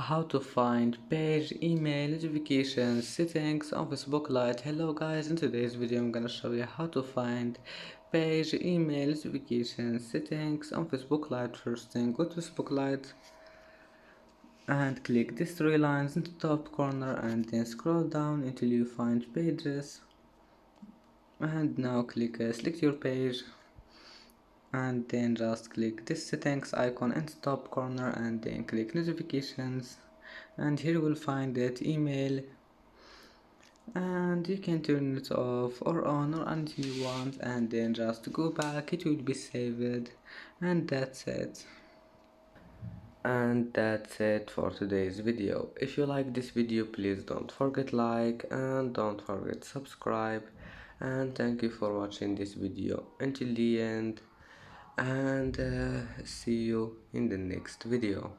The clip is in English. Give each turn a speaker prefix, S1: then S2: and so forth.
S1: how to find page email notifications settings on Facebook Lite. Hello guys, in today's video I'm gonna show you how to find page email notifications settings on Facebook Lite. First thing, go to Facebook Lite and click these three lines in the top corner and then scroll down until you find pages, and now click select your page and then just click this settings icon in the top corner and then click notifications, and here you will find that email, and you can turn it off or on or until you want, and then just go back, it will be saved, and that's it. And that's it for today's video. If you like this video, please don't forget like and don't forget subscribe, and thank you for watching this video until the end, and see you in the next video.